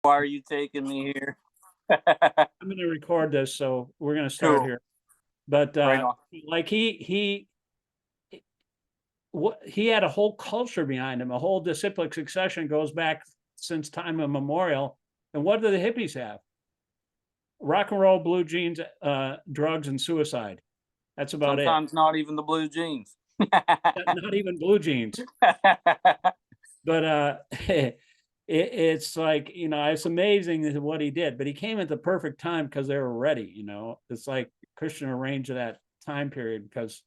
Why are you taking me here? I'm going to record this, so we're going to start Cool. here. But Right on. like he had a whole culture behind him. A whole disciplic succession goes back since time immemorial. And what do the hippies have? Rock and roll, blue jeans, drugs, and suicide. That's about it. Sometimes not even the blue jeans. Not even blue jeans. But it's like, it's amazing what he did. But he came at the perfect time because they were ready. It's like Christian arranged that time period because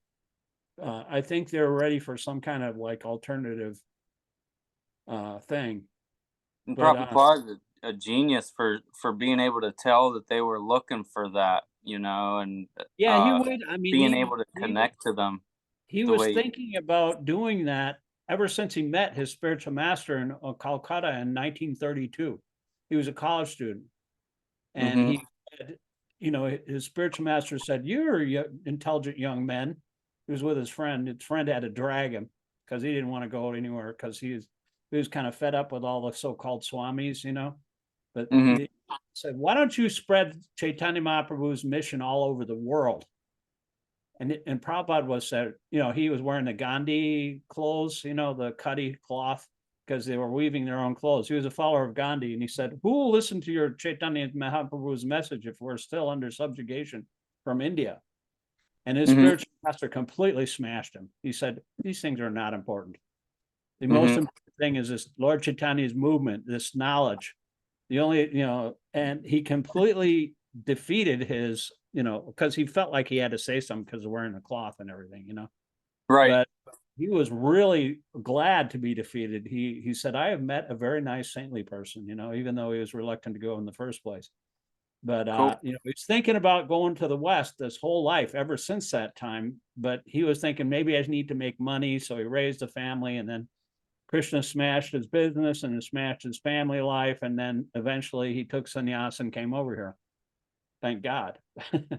I think they were ready for some kind of like alternative thing. And But Prabhupada a genius for being able to tell that they were looking for that, and yeah, he would. I mean, being able to connect to them he the was way. thinking about doing that ever since he met his spiritual master in Calcutta in 1932. He was a college student, and Mhm. he said, his spiritual master said, "You're an intelligent young man." He was with his friend. His friend had to drag him because he didn't want to go anywhere because he was kind of fed up with all the so-called swamis, But Mhm. he said, "Why don't you spread Chaitanya Mahaprabhu's mission all over the world?" And Prabhupada was said, he was wearing the Gandhi clothes, the cutty cloth, because they were weaving their own clothes. He was a follower of Gandhi, and he said, "Who will listen to your Chaitanya Mahaprabhu's message if we're still under subjugation from India?" And his Mhm. spiritual master completely smashed him. He said, "These things are not important. The most Mhm. important thing is this Lord Chaitanya's movement, this knowledge. The only, and he completely defeated his, because he felt like he had to say something because of wearing the cloth and everything. Right. But he was really glad to be defeated. He said, "I have met a very nice saintly person," even though he was reluctant to go in the first place. But Cool. he's thinking about going to the West this whole life ever since that time. But he was thinking maybe I need to make money, so he raised a family, and then Krishna smashed his business and smashed his family life, and then eventually he took sannyas and came over here. Thank God.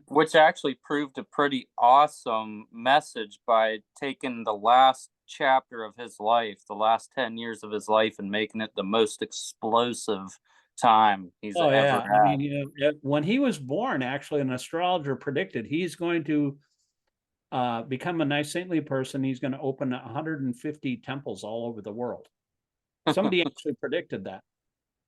Which actually proved a pretty awesome message by taking the last chapter of his life, the last 10 years of his life, and making it the most explosive time he's Oh ever yeah, I had. mean, when he was born, actually, an astrologer predicted he's going to become a nice saintly person. He's going to open 150 temples all over the world. Somebody actually predicted that.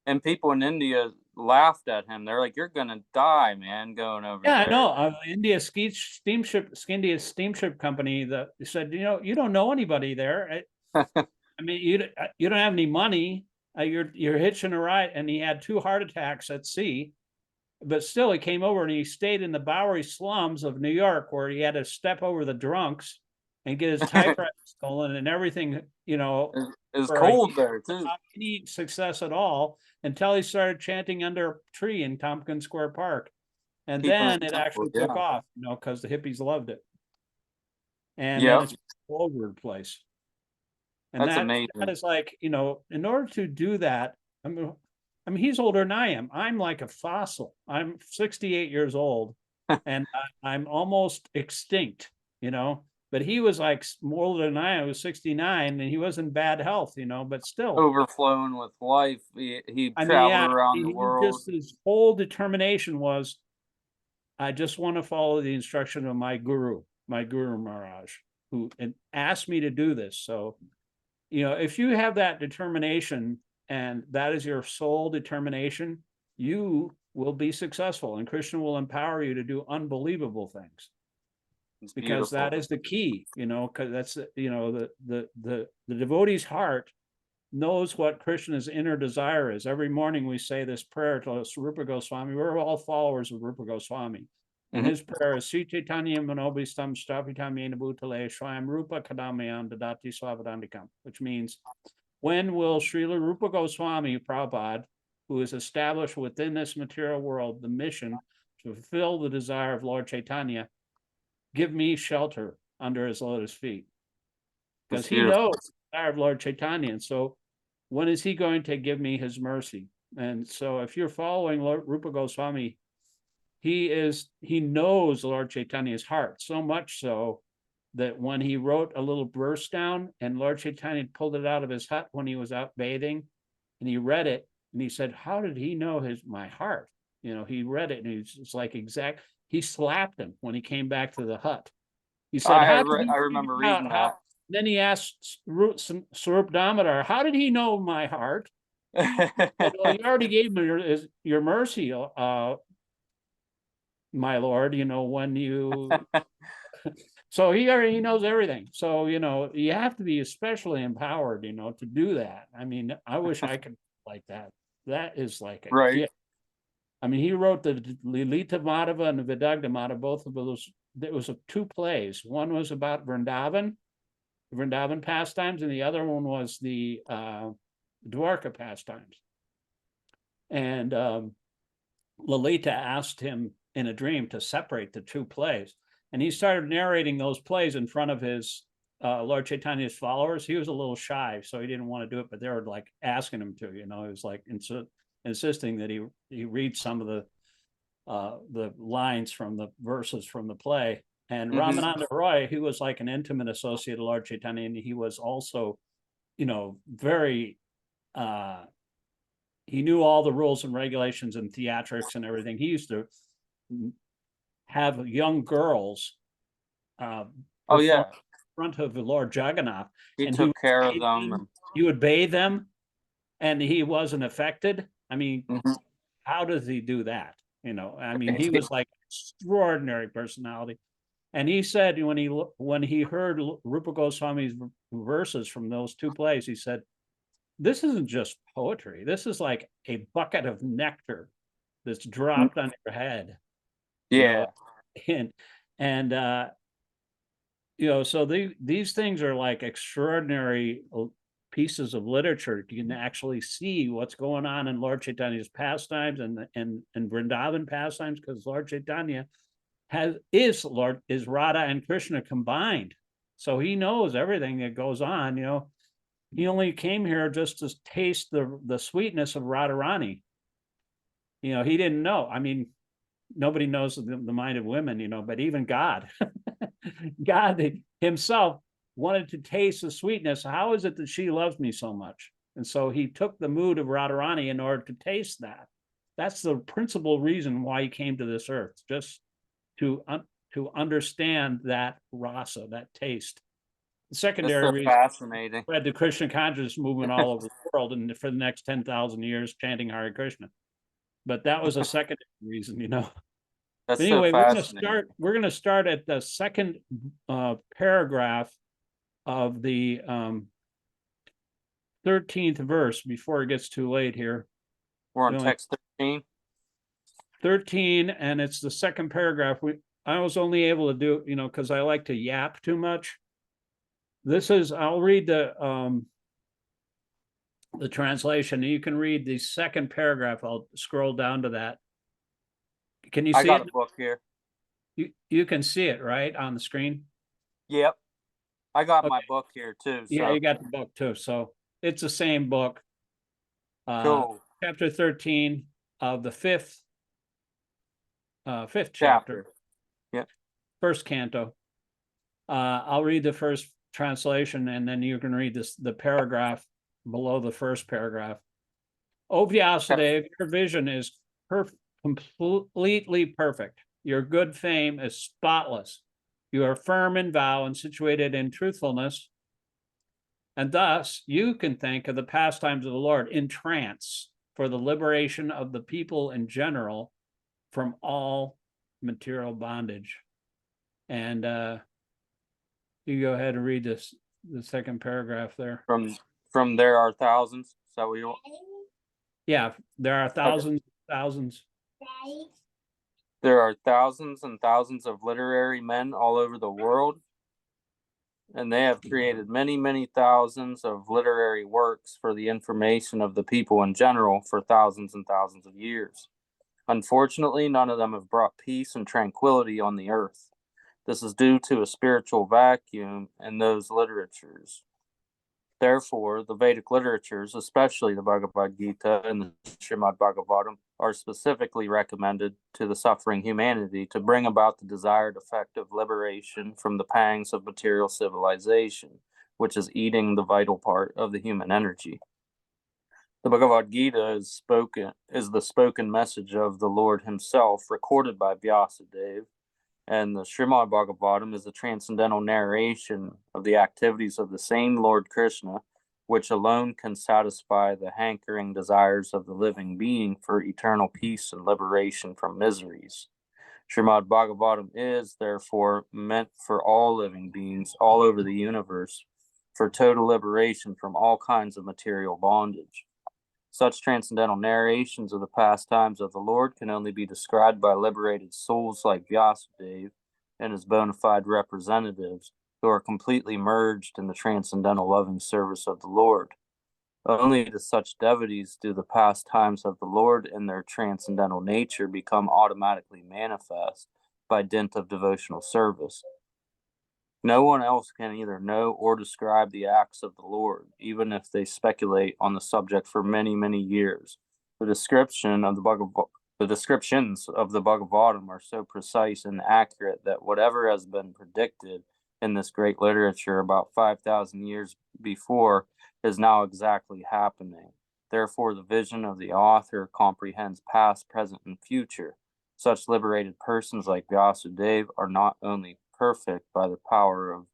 And people in India laughed at him. They're like, "You're gonna die, man, going over Yeah, I know. there." India Steamship Company that said, you don't know anybody there. I mean, you don't have any money. You're hitching a ride, and he had 2 heart attacks at sea. But still, he came over and he stayed in the Bowery slums of New York, where he had to step over the drunks and get his typewriter stolen and everything. It's For a year cold there too. without any success at all until he started chanting under a tree in Tompkins Square Park. And Keeping then it it simple, actually took yeah. off, because the hippies loved it. And then Yep, it's all over the place. And that's that amazing. is like, in order to do that, he's older than I am. I'm like a fossil. I'm 68 years old and I'm almost extinct, but he was like more older than I was 69 and he was in bad health, but still, Overflowing with life. He I mean, traveled yeah, around the he world. just, his whole determination was, I just want to follow the instruction of my Guru Maharaj, who asked me to do this. So, if you have that determination and that is your sole determination, you will be successful and Krishna will empower you to do unbelievable things It's because that beautiful. is the key, because that's, the devotee's heart knows what Krishna's inner desire is. Every morning we say this prayer to Rupa Goswami. We're all followers of Rupa Goswami. And Mhm. his prayer is Sri Chaitanya Manobhistam Stapitam Yena Bhutale Swayam Rupa Kadamayan Dadati Swavadandikam, which means, when will Srila Rupa Goswami Prabhupada, who is established within this material world the mission to fulfill the desire of Lord Chaitanya, give me shelter under his lotus feet? It's Because he beautiful. knows the desire of Lord Chaitanya. And so when is he going to give me his mercy? And so if you're following Lord Rupa Goswami, he knows Lord Chaitanya's heart, so much so that when he wrote a little verse down and Lord Chaitanya pulled it out of his hut when he was out bathing and he read it, And he said, how did he know my heart? He read it, and it's like he slapped him when he came back to the hut. He said, I I remember reading that. Then he asked Swarup Damodar, how did he know my heart? Said, well, you already gave me your mercy, my lord, when you so he already knows everything. So you have to be especially empowered to do that. I mean, I wish I could like that. That is like a Right. gift. I mean, he wrote the Lilita Madhava and the Vidagda Madhava, both of those. There was 2 plays. One was about Vrindavan pastimes, and the other one was the Dwarka pastimes. And Lalita asked him in a dream to separate the 2 plays. And he started narrating those plays in front of his Lord Chaitanya's followers. He was a little shy, so he didn't want to do it, but they were like asking him to, He was like insisting that he read some of the lines from the verses from the play. And Ramananda Roy, he was like an intimate associate of Lord Chaitanya, and he was also, very he knew all the rules and regulations and theatrics and everything. He used to have young girls in front of the Lord Jagannath. He took care of them. He would bathe them, and he wasn't affected. I mean, how does he do that? I mean, he was like extraordinary personality. And he said when he heard Rupa Goswami's verses from those 2 plays, he said, this isn't just poetry. This is like a bucket of nectar that's dropped on your head. Yeah. So these things are like extraordinary pieces of literature. You can actually see what's going on in Lord Chaitanya's pastimes and Vrindavan pastimes, because Lord Chaitanya is Radha and Krishna combined. So he knows everything that goes on. He only came here just to taste the sweetness of Radharani. He didn't know. I mean, nobody knows the mind of women, but even God, God himself wanted to taste the sweetness. How is it that she loves me so much? And so he took the mood of Radharani in order to taste that. That's the principal reason why he came to this earth, just to understand that rasa, that taste. The secondary reason, fascinating. Spread the Krishna consciousness movement all over the world, and for the next 10,000 years chanting Hare Krishna. But that was a secondary reason, That's anyway, so we're gonna start at the second paragraph of the 13th verse before it gets too late here. We're on text 13. 13, and it's the second paragraph. I was only able to do, because I like to yap too much. I'll read the translation. You can read the second paragraph. I'll scroll down to that. Can you see it? I got a book here. You can see it, right, on the screen? Yep. I got my book here too. So. Yeah, you got the book too. So it's the same book. Cool. Chapter 13 of the fifth chapter. Yep. First canto. I'll read the first translation, and then you can read the paragraph below the first paragraph. O Vyāsadeva, your vision is completely perfect. Your good fame is spotless. You are firm in vow and situated in truthfulness. And thus you can think of the pastimes of the Lord in trance for the liberation of the people in general from all material bondage. And you go ahead and read the second paragraph there. From there are thousands. Is that what you want? Yeah, there are thousands, thousands. There are thousands and thousands of literary men all over the world, and they have created many, many thousands of literary works for the information of the people in general for thousands and thousands of years. Unfortunately, none of them have brought peace and tranquility on the earth. This is due to a spiritual vacuum in those literatures. Therefore, the Vedic literatures, especially the Bhagavad Gita and the Śrīmad-Bhāgavatam, are specifically recommended to the suffering humanity to bring about the desired effect of liberation from the pangs of material civilization, which is eating the vital part of the human energy. The Bhagavad Gita is the spoken message of the Lord himself, recorded by Vyāsadeva, and the Śrīmad-Bhāgavatam is a transcendental narration of the activities of the same Lord Krishna, which alone can satisfy the hankering desires of the living being for eternal peace and liberation from miseries. Śrīmad-Bhāgavatam is, therefore, meant for all living beings all over the universe, for total liberation from all kinds of material bondage. Such transcendental narrations of the pastimes of the Lord can only be described by liberated souls like Vyāsadeva and his bona fide representatives, who are completely merged in the transcendental loving service of the Lord. Only to such devotees do the pastimes of the Lord in their transcendental nature become automatically manifest by dint of devotional service. No one else can either know or describe the acts of the Lord, even if they speculate on the subject for many, many years. The descriptions of the Bhagavatam are so precise and accurate that whatever has been predicted in this great literature about 5,000 years before is now exactly happening. Therefore, the vision of the author comprehends past, present, and future. Such liberated persons like Vyāsadeva are not only perfect by the power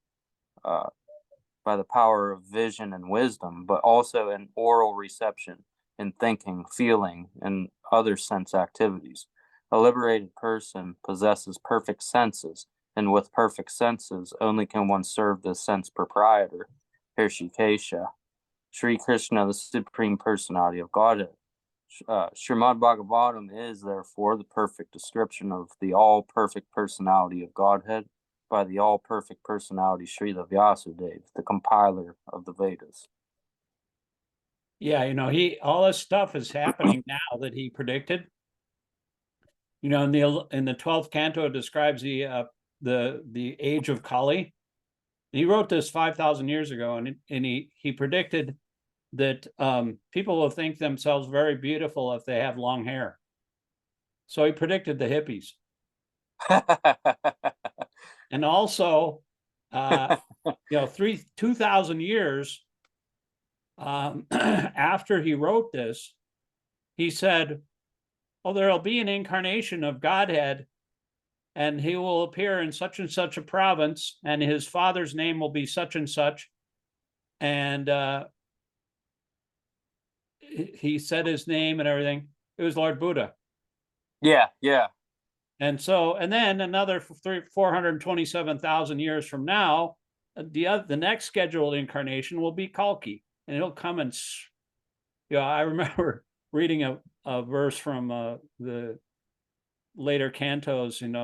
of vision and wisdom, but also in oral reception, in thinking, feeling, and other sense activities. A liberated person possesses perfect senses, and with perfect senses only can one serve the sense proprietor, Shikṣāṣtaka, Sri Krishna, the Supreme Personality of Godhead. Śrīmad-Bhāgavatam is, therefore, the perfect description of the all-perfect personality of Godhead by the all-perfect personality Srila Vyāsadeva, the compiler of the Vedas. Yeah, all this stuff is happening now that he predicted. In the 12th canto, it describes the age of Kali. He wrote this 5,000 years ago, and he predicted that people will think themselves very beautiful if they have long hair. So he predicted the hippies. And also, 2,000 years after he wrote this, he said, "Oh, there'll be an incarnation of Godhead, and he will appear in such and such a province, and his father's name will be such and such." And he said his name and everything. It was Lord Buddha. Yeah. And then another 427,000 years from now, the next scheduled incarnation will be Kalki, and he'll come and, I remember reading a verse from the later cantos, and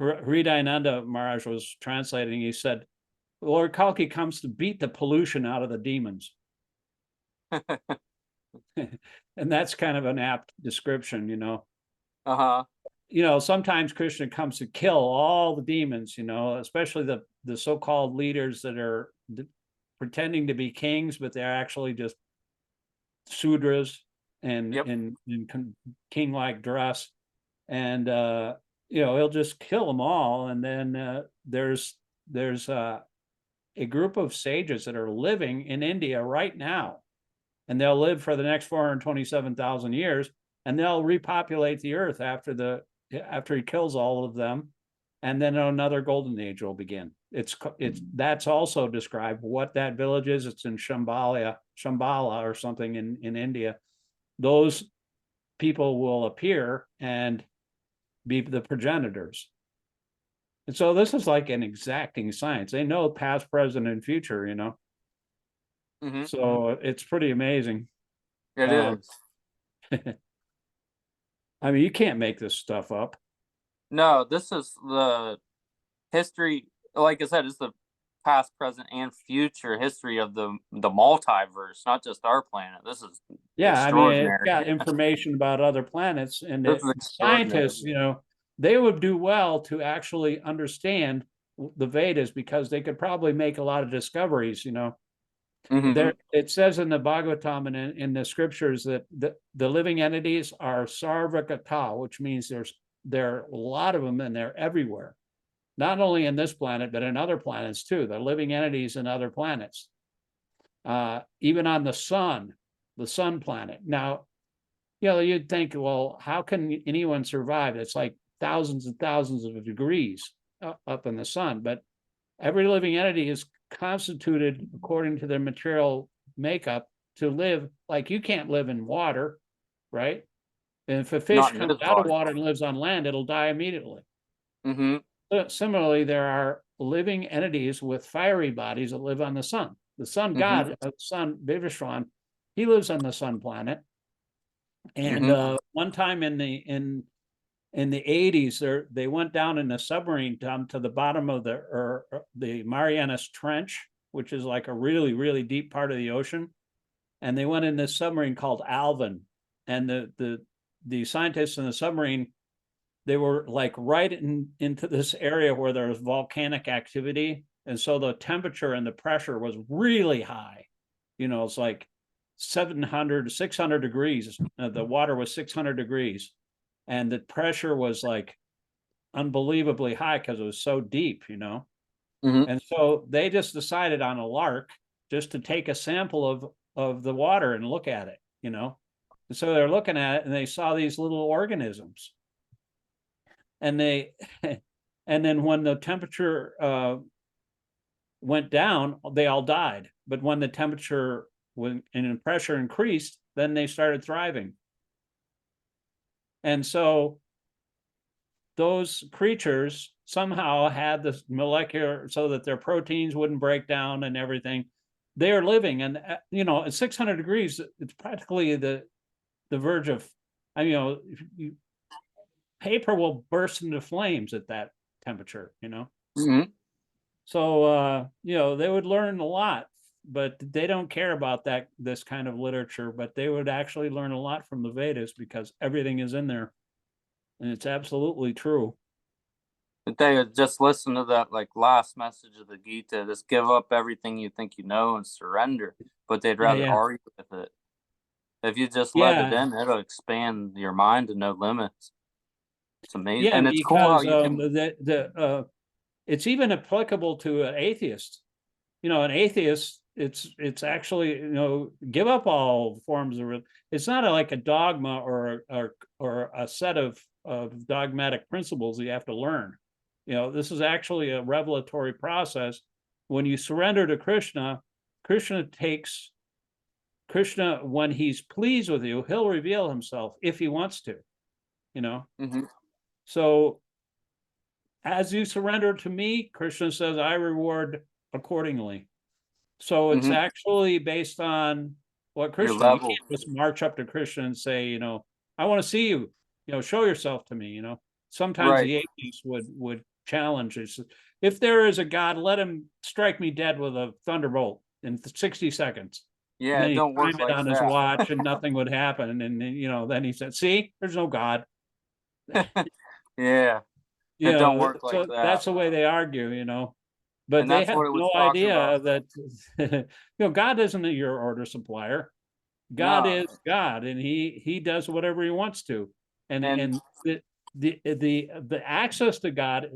Hridayananda Maharaj was translating. He said, Lord Kalki comes to beat the pollution out of the demons. And that's kind of an apt description, sometimes Krishna comes to kill all the demons, especially the so-called leaders that are pretending to be kings, but they're actually just Sudras and in king-like dress. And he'll just kill them all. And then there's a group of sages that are living in India right now, and they'll live for the next 427,000 years, and they'll repopulate the earth after he kills all of them, and then another golden age will begin. That's also described what that village is. It's in Shambhala or something in India. Those people will appear and be the progenitors. And so this is like an exacting science. They know past, present, and future, Mm-hmm. So it's pretty amazing. It is. I mean, you can't make this stuff up. No, this is the history. Like I said, it's the past, present, and future history of the multiverse, not just our planet. This is extraordinary. It's got information about other planets, and the scientists, extraordinary. They would do well to actually understand the Vedas, because they could probably make a lot of discoveries. Mm-hmm. It says in the Bhagavatam and in the scriptures that the living entities are sarvakata, which means there are a lot of them, and they're everywhere. Not only in this planet, but in other planets too. They're living entities in other planets. even on the sun planet. Now, you'd think, well, how can anyone survive? It's like thousands and thousands of degrees up in the sun, but every living entity is constituted according to their material makeup to live. Like, you can't live in water, right? And if a fish comes out of water and lives on land, it'll die immediately. Similarly, there are living entities with fiery bodies that live on the sun. The sun god, sun Vivishwan, he lives on the sun planet. And one time in the 80s, they went down in a submarine down to the bottom of the Marianas Trench, which is like a really, really deep part of the ocean. And they went in this submarine called Alvin. And the scientists in the submarine, they were like right into this area where there was volcanic activity. And so the temperature and the pressure was really high. It's like 600 degrees. The water was 600 degrees. And the pressure was like unbelievably high because it was so deep, And so they just decided on a lark just to take a sample of the water and look at it, And so they're looking at it and they saw these little organisms. And then when the temperature went down, they all died. But when the temperature and the pressure increased, then they started thriving. And so those creatures somehow had this molecular, so that their proteins wouldn't break down and everything. They are living, and at 600 degrees, it's practically the verge of, paper will burst into flames at that temperature. So they would learn a lot, but they don't care about this kind of literature. But they would actually learn a lot from the Vedas because everything is in there, and it's absolutely true. But they would just listen to that last message of the Gita, just give up everything you think you know and surrender. But they'd rather argue with it. If you just let it in, it'll expand your mind to no limits. It's amazing. Yeah, and it's because cool how you can... it's even applicable to an atheist. An atheist, it's actually, give up all forms of, it's not like a dogma or a set of dogmatic principles you have to learn. This is actually a revelatory process. When you surrender to Krishna, when he's pleased with you, he'll reveal himself if he wants to, So as you surrender to me, Krishna says, I reward accordingly. So it's actually based on what Krishna, you can't just march up to Krishna and say, I want to see you, show yourself to me, Sometimes the atheists would challenge this. If there is a God, let him strike me dead with a thunderbolt in 60 seconds. Yeah, it don't work like that. On his watch and nothing would happen. And then he said, see, there's no God. Yeah. It don't work like that. That's the way they argue, But they have no idea that God isn't your order supplier. God is God, and he does whatever he wants to. And the access to God,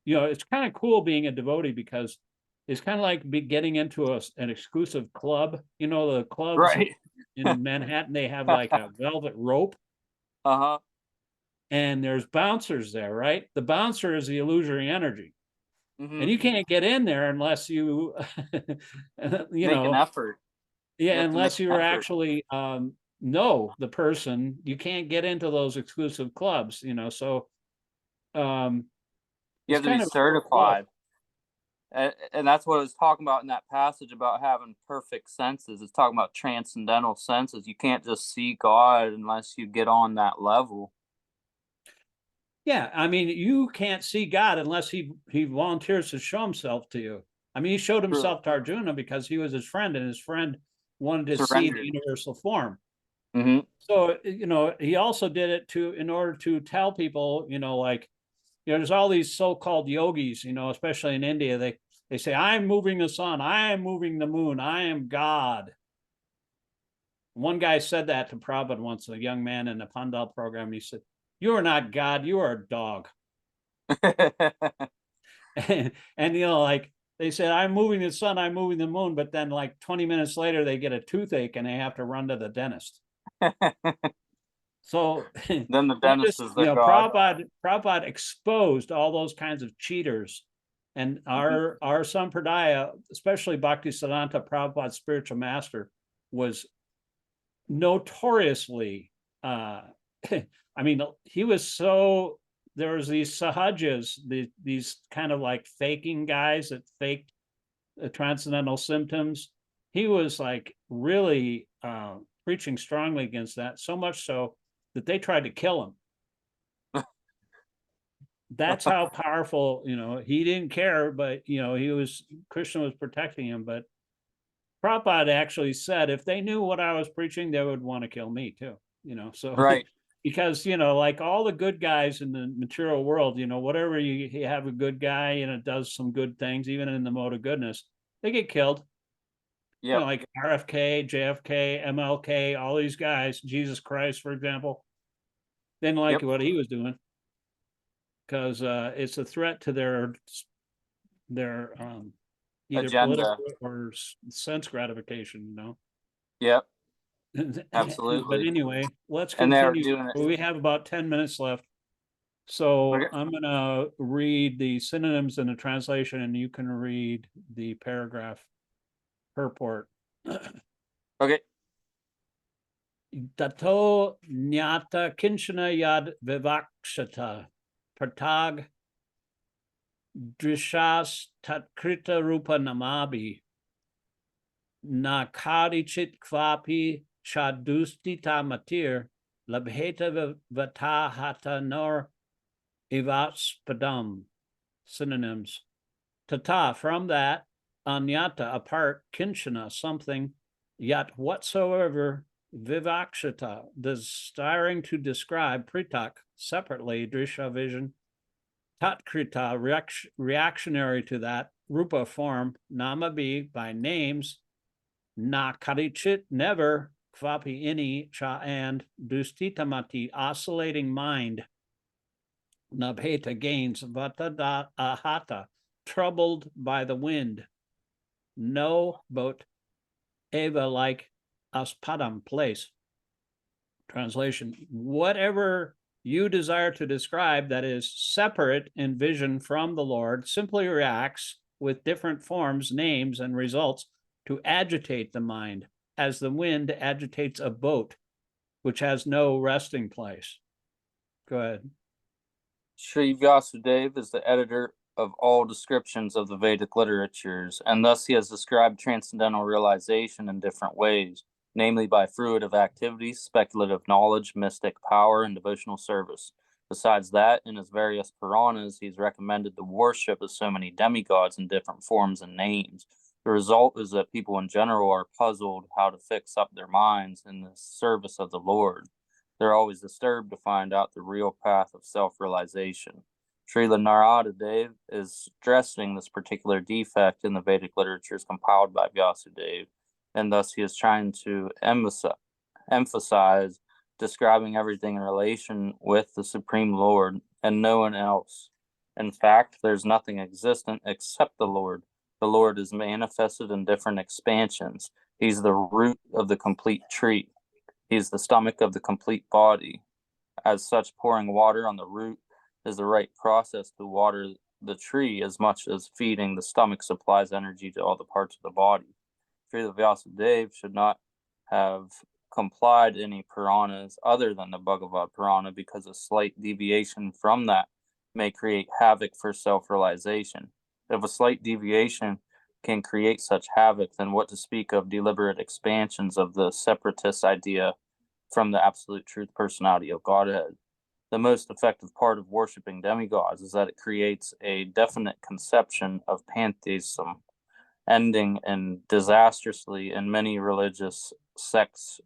it's kind of cool being a devotee because it's kind of like getting into an exclusive club. The clubs in Manhattan, they have like a velvet rope. And there's bouncers there, right? The bouncer is the illusory energy. And you can't get in there unless you, make an effort. Yeah, unless you actually know the person. You can't get into those exclusive clubs, So you have to be certified. And that's what I was talking about in that passage about having perfect senses. It's talking about transcendental senses. You can't just see God unless you get on that level. Yeah, you can't see God unless he volunteers to show himself to you. He showed himself to Arjuna because he was his friend, and his friend wanted to see the universal form. So, he also did it in order to tell people, there's all these so-called yogis, especially in India, they say, I'm moving the sun, I am moving the moon, I am God. One guy said that to Prabhupada once, a young man in the Pandal program. He said, you are not God, you are a dog. and they they said, I'm moving the sun, I'm moving the moon, but then like 20 minutes later, they get a toothache and they have to run to the dentist. So Then the dentist is the god. Prabhupada exposed all those kinds of cheaters. And our Sampradaya, especially Bhaktisiddhanta, Prabhupada's spiritual master, was notoriously, I mean, he was so, there was these sahajas, these kind of like faking guys that faked transcendental symptoms. He was like really preaching strongly against that, so much so that they tried to kill him. That's how powerful, he didn't care, but Krishna was protecting him. But Prabhupada actually said, if they knew what I was preaching, they would want to kill me too, so right. Because, like all the good guys in the material world, whatever you have a good guy and it does some good things, even in the mode of goodness, they get killed. Yeah. Like RFK, JFK, MLK, all these guys, Jesus Christ, for example, didn't like what he was doing because it's a threat to their either agenda political or sense gratification, Yep. Absolutely. But anyway, let's continue. We have about 10 minutes left. So okay. I'm going to read the synonyms in the translation, and you can read the paragraph purport. Okay. Tato nyata kinchana yad vivakshata pratag drishas tatkrita rupa namabi na karichit kvapi chadustita matir labheta vatahata nor ivaspadam. Synonyms. Tata, from that, anyata, apart, kinchana, something, yet whatsoever, vivakshata, desiring to describe, pritak, separately, drisha, vision, tatkrita, reactionary to that, rupa, form, namabi, by names, na karichit, never, kvapi, any, cha, and, dustitamati, oscillating mind, nabheta, gains, vata ahata, troubled by the wind, no boat, eva, like aspadam, place. Translation: whatever you desire to describe that is separate in vision from the Lord simply reacts with different forms, names, and results to agitate the mind, as the wind agitates a boat which has no resting place. Go ahead. Sri Vyāsadeva is the editor of all descriptions of the Vedic literatures, and thus he has described transcendental realization in different ways, namely by fruitive activities, speculative knowledge, mystic power, and devotional service. Besides that, in his various Puranas, he's recommended the worship of so many demigods in different forms and names. The result is that people in general are puzzled how to fix up their minds in the service of the Lord. They're always disturbed to find out the real path of self-realization. Srila Nārada Dev is stressing this particular defect in the Vedic literatures compiled by Vyāsadeva, and thus he is trying to emphasize describing everything in relation with the Supreme Lord and no one else. In fact, there's nothing existent except the Lord. The Lord is manifested in different expansions. He's the root of the complete tree. He's the stomach of the complete body. As such, pouring water on the root is the right process to water the tree as much as feeding the stomach supplies energy to all the parts of the body. Srila Vyāsadeva should not have complied any Puranas other than the Bhagavad Purana because a slight deviation from that may create havoc for self-realization. If a slight deviation can create such havoc, then what to speak of deliberate expansions of the separatist idea from the absolute truth personality of Godhead? The most effective part of worshiping demigods is that it creates a definite conception of pantheism, ending in disastrously in many religious sects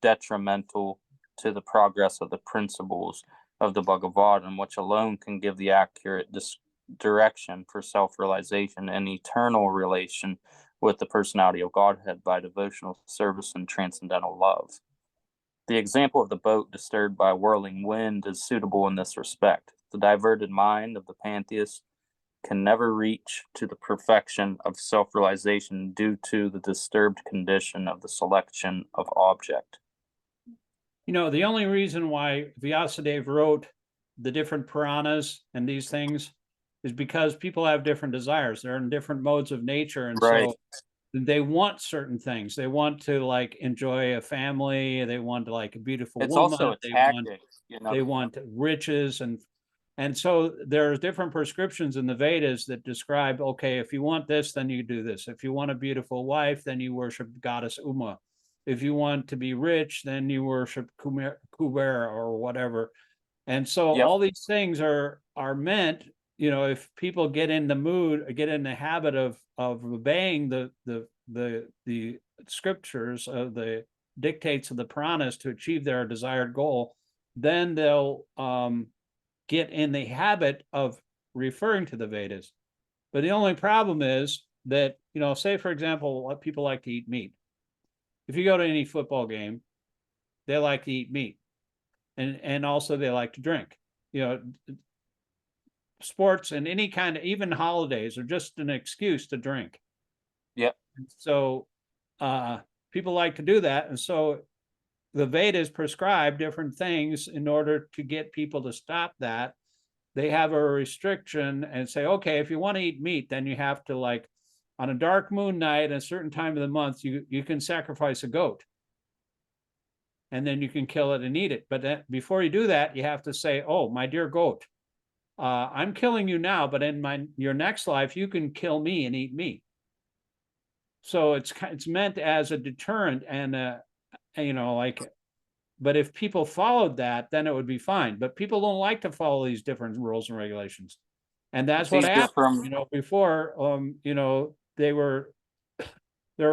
detrimental to the progress of the principles of the Bhagavatam, which alone can give the accurate direction for self-realization and eternal relation with the personality of Godhead by devotional service and transcendental love. The example of the boat disturbed by a whirling wind is suitable in this respect. The diverted mind of the pantheist can never reach to the perfection of self-realization due to the disturbed condition of the selection of object. You know, the only reason why Vyāsadeva wrote the different Puranas and these things is because people have different desires. They're in different modes of nature. And Right. so they want certain things. They want to like enjoy a family. They want to like a beautiful It's woman. also a They tactic, they want riches, and so there's different prescriptions in the Vedas that describe, okay, if you want this, then you do this. If you want a beautiful wife, then you worship goddess Uma. If you want to be rich, then you worship Kubera or whatever. And so Yep. all these things are meant, you know, if people get in the mood, get in the habit of obeying the scriptures of the dictates of the Puranas to achieve their desired goal, then they'll get in the habit of referring to the Vedas. But the only problem is that, you know, say for example, people like to eat meat. If you go to any football game, they like to eat meat, and also they like to drink. You know, sports and any kind of, even holidays, are just an excuse to drink. Yep. So people like to do that, and so the Vedas prescribe different things in order to get people to stop that. They have a restriction and say, okay, if you want to eat meat, then you have to, like, on a dark moon night, at a certain time of the month, you can sacrifice a goat. And then you can kill it and eat it. But before you do that, you have to say, oh, my dear goat, I'm killing you now, but in your next life, you can kill me and eat me. So it's meant as a deterrent and you know, like, but if people followed that, then it would be fine. But people don't like to follow these different rules and regulations. And that's It's what easier happened. from- You know, before, you know, they were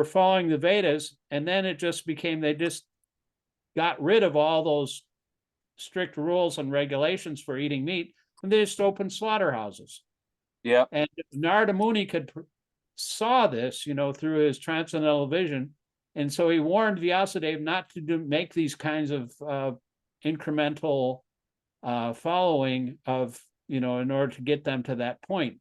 following the Vedas, and then it just became, they just got rid of all those strict rules and regulations for eating meat, and they just opened slaughterhouses. Yep. And Nārada Muni saw this, you know, through his transcendental vision. And so he warned Vyāsadeva not to make these kinds of incremental following of, you know, in order to get them to that point,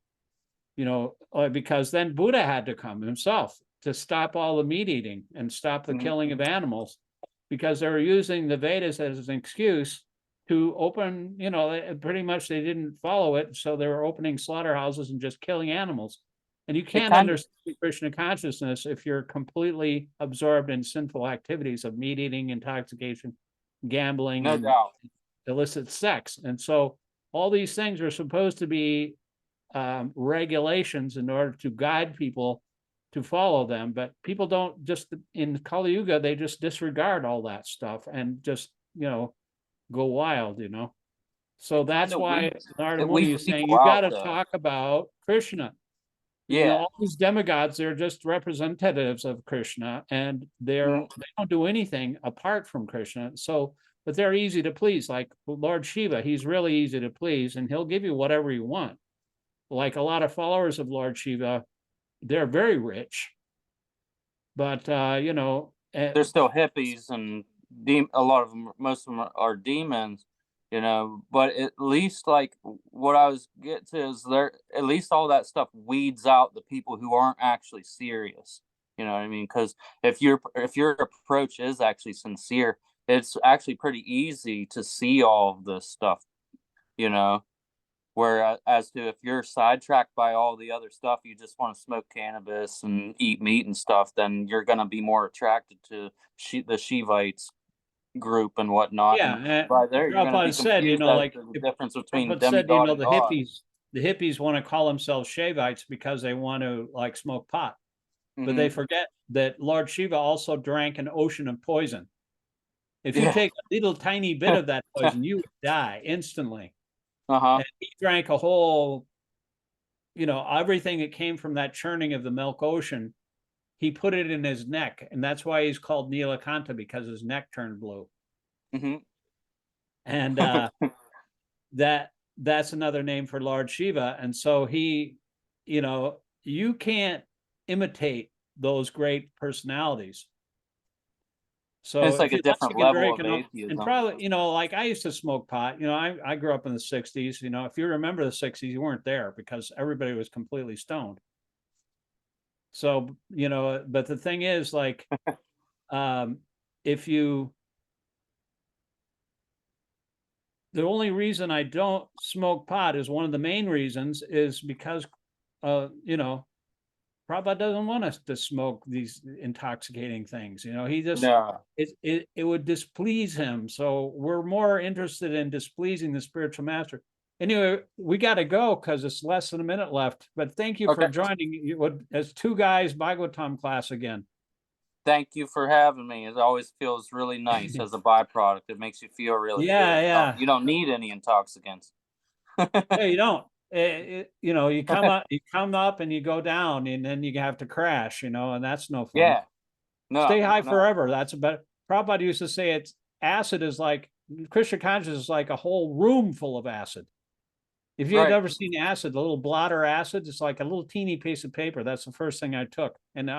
you know, because then Buddha had to come himself to stop all the meat eating and stop the killing of animals, because they were using the Vedas as an excuse to open, you know, pretty much they didn't follow it. So they were opening slaughterhouses and just killing animals. And you can't understand Krishna consciousness if you're completely absorbed in sinful activities of meat eating, intoxication, gambling, No and doubt. illicit sex. And so all these things are supposed to be regulations in order to guide people to follow them. But people don't, just in Kali Yuga, they just disregard all that stuff and just, you know, go wild, you know. So that's why Nārada Muni is saying you got to talk about Krishna. Yeah. You know, all these demigods, they're just representatives of Krishna, and they don't do anything apart from Krishna. So, but they're easy to please. Like Lord Shiva, he's really easy to please, and he'll give you whatever you want. Like a lot of followers of Lord Shiva, they're very rich, but you know, they're still hippies, and a lot of them, most of them are demons, you know. But at least, like, what I was getting to is there, at least all that stuff weeds out the people who aren't actually serious. You know what I mean? Because if your approach is actually sincere, it's actually pretty easy to see all of this stuff, you know. Where as to if you're sidetracked by all the other stuff, you just want to smoke cannabis and eat meat and stuff, then you're going to be more attracted to the Shivites group and whatnot. Yeah, and by there, you're going to be said, you confused know, as like to the difference between Prabhupada demigod said, you know, and the God. hippies want to call themselves Shaivites because they want to like smoke pot, but they forget that Lord Shiva also drank an ocean of poison. If you take a little tiny bit of that poison, you would die instantly. And he drank a whole, you know, everything that came from that churning of the milk ocean. He put it in his neck, and that's why he's called Nilakanta, because his neck turned blue. And that's another name for Lord Shiva. And so he, you know, you can't imitate those great personalities. So It's like if a you different like and level drink, of and atheism. probably, you know, like I used to smoke pot. You know, I grew up in the '60s. You know, if you remember the '60s, you weren't there because everybody was completely stoned. So, you know, but the thing is, like, if you, the only reason I don't smoke pot is one of the main reasons is because, you know, Prabhupada doesn't want us to smoke these intoxicating things. You know, he just, No. it would displease him. So we're more interested in displeasing the spiritual master. Anyway, we got to go because it's less than a minute left. But thank you for Okay. joining as two guys Bhagavatam class again. Thank you for having me. It always feels really nice as a byproduct. It makes you feel really Yeah, good. yeah. You don't need any intoxicants. Yeah, you don't. You know, you come up and you go down, and then you have to crash. You know, and that's no fun. Yeah. Stay No, high no. forever. That's about. Prabhupada used to say it's acid is like Krishna consciousness is like a whole room full of acid. If you had Right. ever seen acid, the little blotter acid, it's like a little teeny piece of paper. That's the first thing I took, and